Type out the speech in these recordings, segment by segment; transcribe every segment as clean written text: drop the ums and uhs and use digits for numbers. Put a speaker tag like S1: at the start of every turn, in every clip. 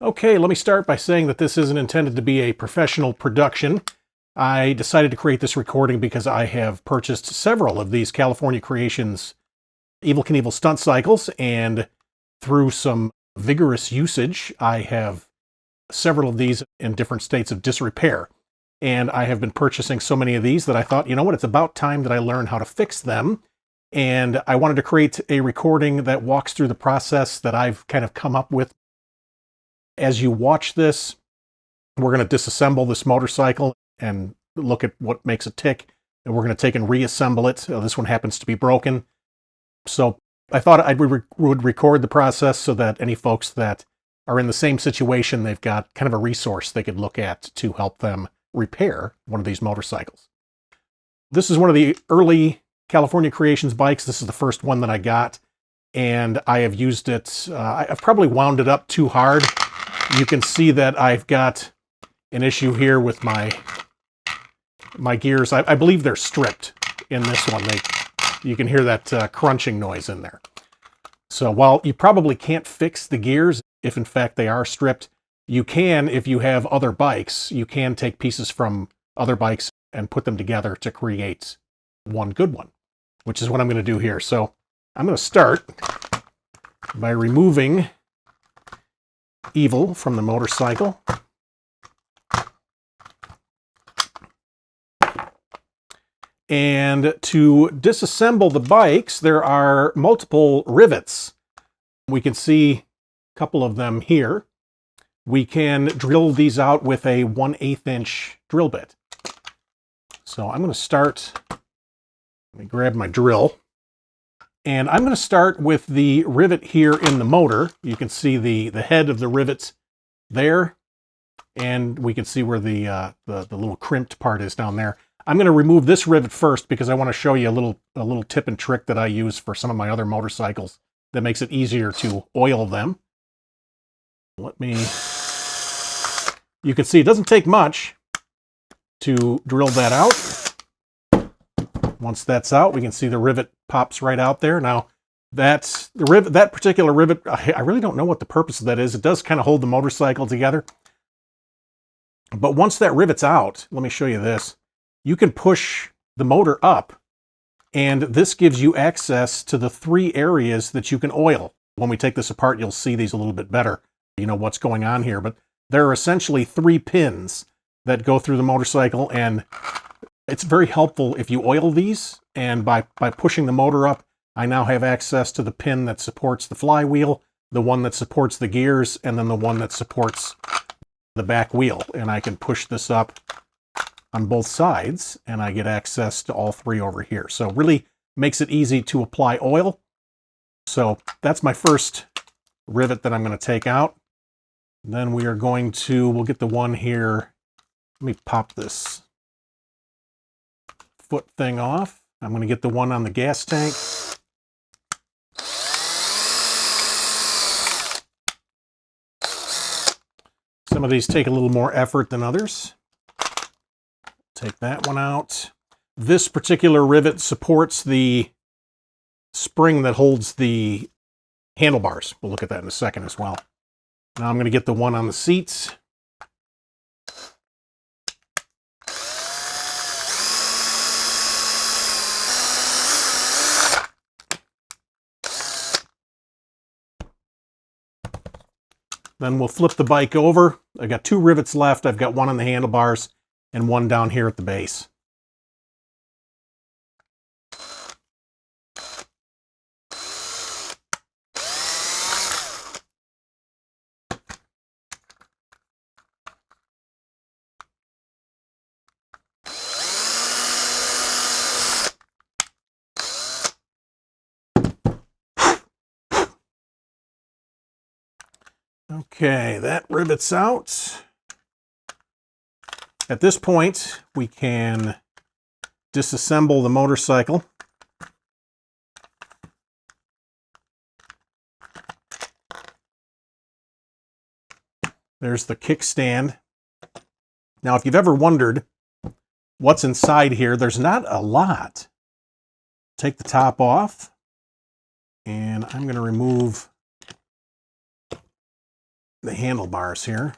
S1: Okay, let me start by saying that this isn't intended to be a professional production. I decided to create this recording because I have purchased several of these California Creations Evel Knievel Stunt Cycles, and through some vigorous usage, I have several of these in different states of disrepair. And I have been purchasing so many of these that I thought, you know what, it's about time that I learn how to fix them. And I wanted to create a recording that walks through the process that I've kind of come up with. As you watch this, we're going to disassemble this motorcycle and look at what makes it tick. And we're going to take and reassemble it. This one happens to be broken. So I thought I would record the process so that any folks that are in the same situation, they've got kind of a resource they could look at to help them repair one of these motorcycles. This is one of the early California Creations bikes. This is the first one that I got, and I have used it. I've probably wound it up too hard. You can see that I've got an issue here with my gears. I believe they're stripped in this one. You can hear that crunching noise in there. So while you probably can't fix the gears, if in fact they are stripped, you can, if you have other bikes, you can take pieces from other bikes and put them together to create one good one, which is what I'm going to do here. So I'm going to start by removing Evel from the motorcycle. And to disassemble the bikes, there are multiple rivets. We can see a couple of them here. We can drill these out with a 1/8 inch drill bit. So I'm going to start, let me grab my drill. And I'm going to start with the rivet here in the motor. You can see the head of the rivet there. And we can see where the little crimped part is down there. I'm going to remove this rivet first because I want to show you a little tip and trick that I use for some of my other motorcycles that makes it easier to oil them. You can see it doesn't take much to drill that out. Once that's out, we can see the rivet pops right out there. Now, that particular rivet, I really don't know what the purpose of that is. It does kind of hold the motorcycle together. But once that rivet's out, let me show you this. You can push the motor up, and this gives you access to the 3 areas that you can oil. When we take this apart, you'll see these a little bit better. You know what's going on here, but there are essentially 3 pins that go through the motorcycle, and it's very helpful if you oil these. And by pushing the motor up, I now have access to the pin that supports the flywheel, the one that supports the gears, and then the one that supports the back wheel. And I can push this up on both sides, and I get access to all 3 over here. So really makes it easy to apply oil. So that's my first rivet that I'm going to take out. Then we are we'll get the one here. Let me pop this foot thing off. I'm going to get the one on the gas tank. Some of these take a little more effort than others. Take that one out. This particular rivet supports the spring that holds the handlebars. We'll look at that in a second as well. Now I'm going to get the one on the seats. Then we'll flip the bike over. I've got 2 rivets left. I've got one on the handlebars and one down here at the base. Okay, that rivet's out. At this point, we can disassemble the motorcycle. There's the kickstand. Now, if you've ever wondered what's inside here, there's not a lot. Take the top off, and I'm going to remove the handlebars here.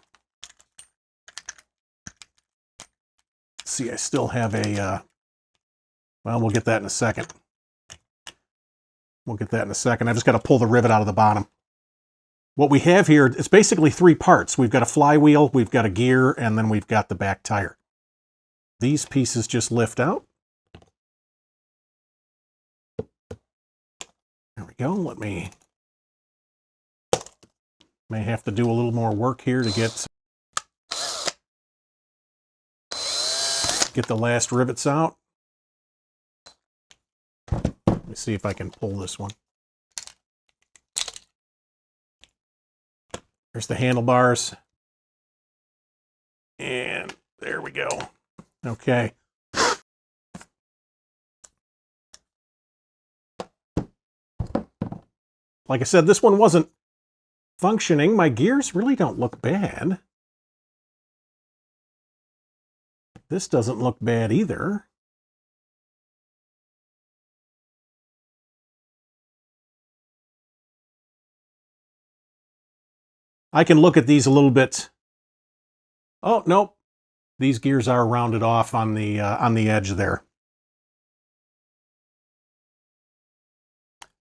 S1: See, I still have a, well, we'll get that in a second. We'll get that in a second. I've just got to pull the rivet out of the bottom. What we have here, it's basically three parts. We've got a flywheel, we've got a gear, and then we've got the back tire. These pieces just lift out. There we go. May have to do a little more work here to get the last rivets out. Let me see if I can pull this one. There's the handlebars. And there we go. Okay. Like I said, this one wasn't functioning. My gears really don't look bad. This doesn't look bad either. I can look at these a little bit. Oh, nope. These gears are rounded off on the edge there.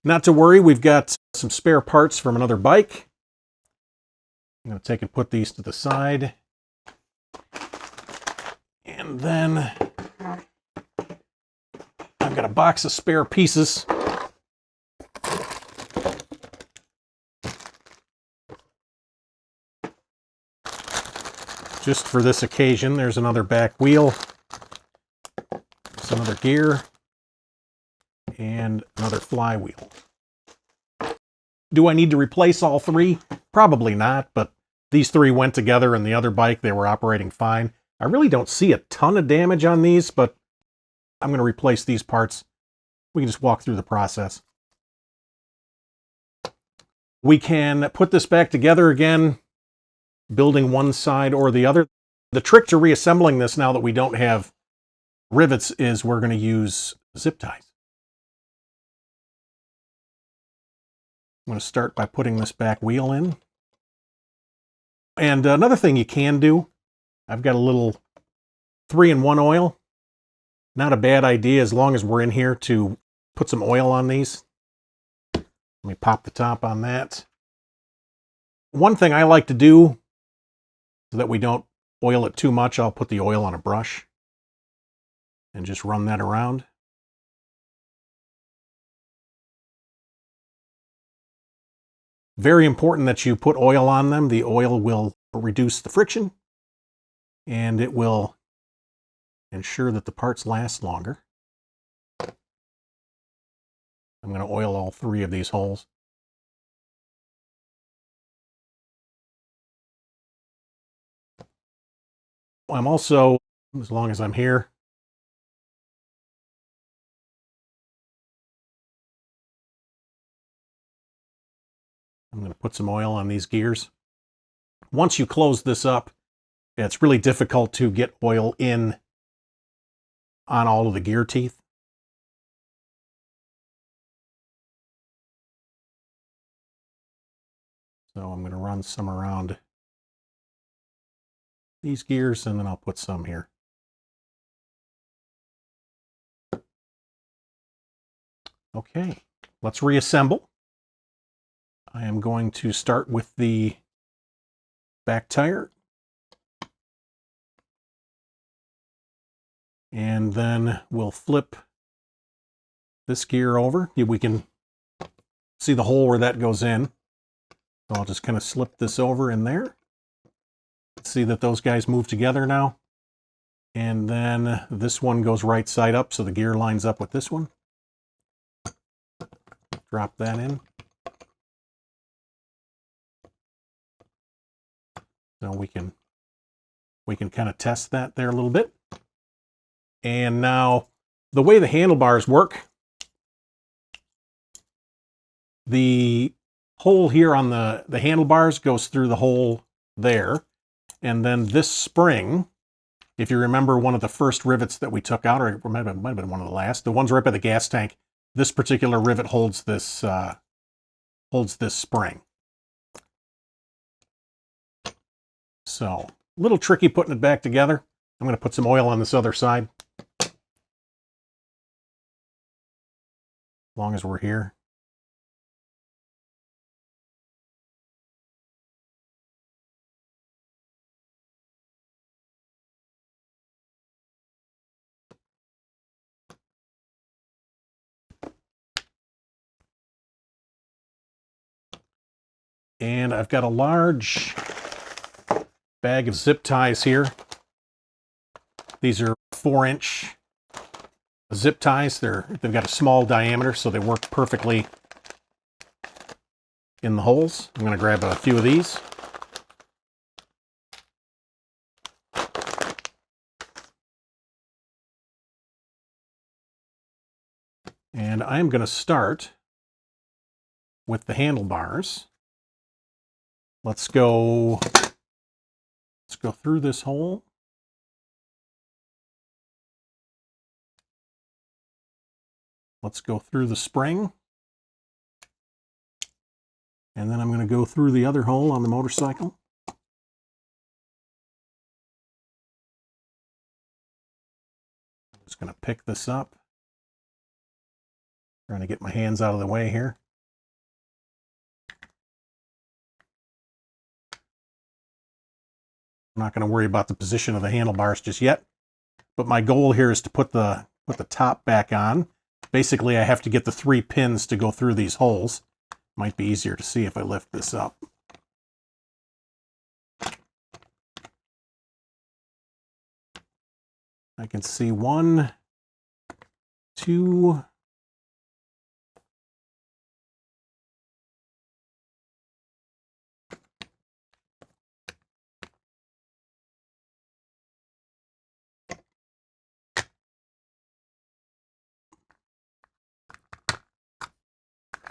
S1: Not to worry, we've got some spare parts from another bike. I'm going to take and put these to the side. And then I've got a box of spare pieces. Just for this occasion. There's another back wheel. There's another gear. And another flywheel. Do I need to replace all three? Probably not, but these three went together in the other bike. They were operating fine. I really don't see a ton of damage on these, but I'm going to replace these parts. We can just walk through the process. We can put this back together again, building one side or the other. The trick to reassembling this now that we don't have rivets is we're going to use zip ties. I'm going to start by putting this back wheel in. And another thing you can do, I've got a little 3-in-1 oil. Not a bad idea as long as we're in here to put some oil on these. Let me pop the top on that. One thing I like to do so that we don't oil it too much, I'll put the oil on a brush and just run that around. Very important that you put oil on them. The oil will reduce the friction and it will ensure that the parts last longer. I'm going to oil all three of these holes. I'm also, as long as I'm here, I'm going to put some oil on these gears. Once you close this up, it's really difficult to get oil in on all of the gear teeth. So I'm going to run some around these gears and then I'll put some here. Okay, let's reassemble. I am going to start with the back tire. And then we'll flip this gear over. We can see the hole where that goes in. So I'll just kind of slip this over in there. See that those guys move together now. And then this one goes right side up, so the gear lines up with this one. Drop that in. So we can kind of test that there a little bit. And now the way the handlebars work, the hole here on the handlebars goes through the hole there. And then this spring, if you remember one of the first rivets that we took out, or it might have been one of the last, the ones right by the gas tank, this particular rivet holds this spring. So, a little tricky putting it back together. I'm going to put some oil on this other side. As long as we're here. And I've got a large bag of zip ties here. These are 4-inch zip ties. They've got a small diameter, so they work perfectly in the holes. I'm going to grab a few of these. And I'm going to start with the handlebars. Let's go through this hole. Let's go through the spring. And then I'm going to go through the other hole on the motorcycle. I'm just going to pick this up. Trying to get my hands out of the way here. I'm not going to worry about the position of the handlebars just yet, but my goal here is to put the top back on. Basically, I have to get the 3 pins to go through these holes. Might be easier to see if I lift this up. I can see 1, 2,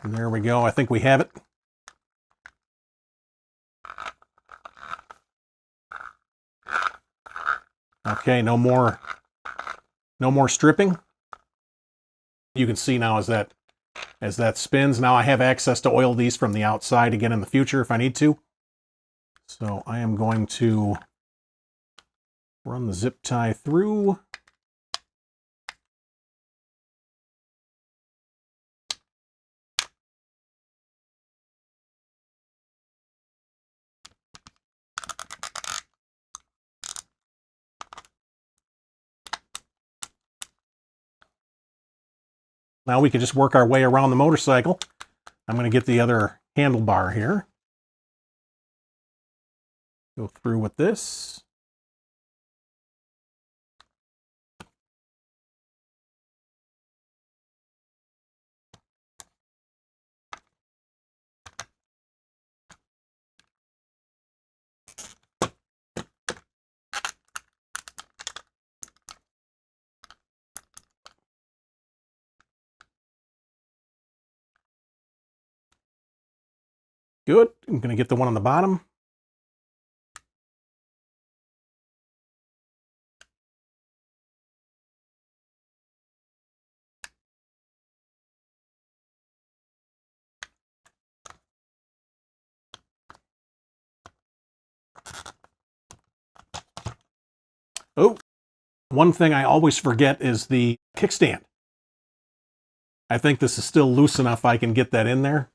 S1: and there we go. I think we have it. Okay, no more stripping. You can see now as that spins. Now I have access to oil these from the outside again in the future if I need to. So I am going to run the zip tie through. Now we can just work our way around the motorcycle. I'm going to get the other handlebar here. Go through with this. Good. I'm going to get the one on the bottom. Oh, one thing I always forget is the kickstand. I think this is still loose enough I can get that in there.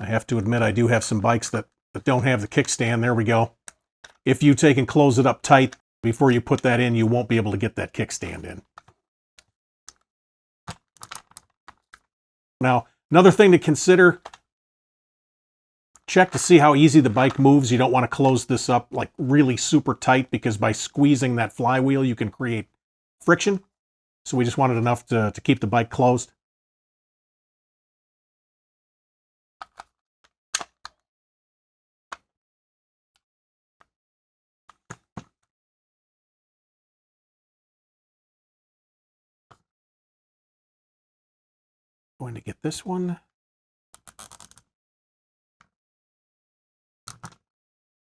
S1: I have to admit I do have some bikes that don't have the kickstand. There we go. If you take and close it up tight before you put that in, you won't be able to get that kickstand in. Now, another thing to consider, check to see how easy the bike moves. You don't want to close this up like really super tight because by squeezing that flywheel, you can create friction. So we just wanted enough to keep the bike closed. Going to get this one.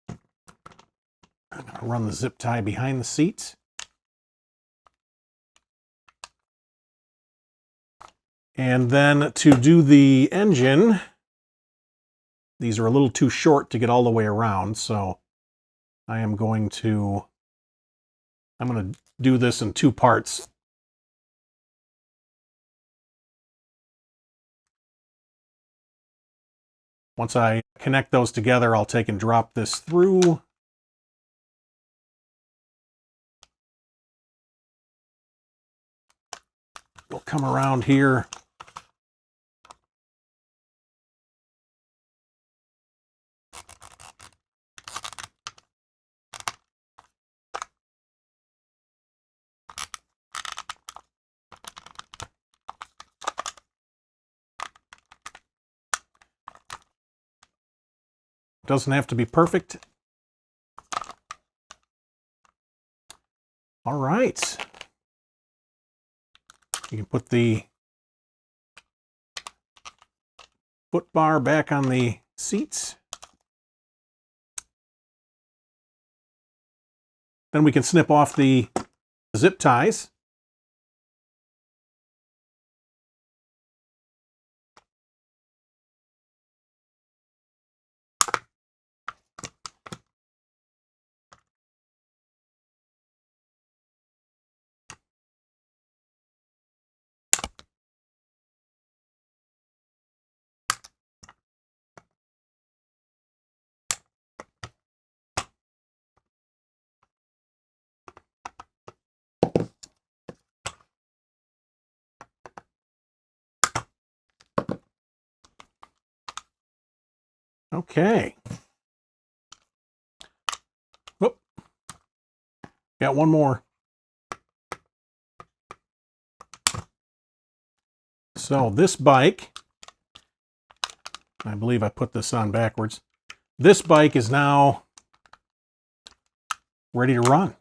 S1: I'm going to run the zip tie behind the seat. And then to do the engine, these are a little too short to get all the way around, so I'm going to do this in 2 parts. Once I connect those together, I'll take and drop this through. We'll come around here. Doesn't have to be perfect. All right. You can put the foot bar back on the seats. Then we can snip off the zip ties. Okay. Whoop. Got one more. So this bike, I believe I put this on backwards. This bike is now ready to run.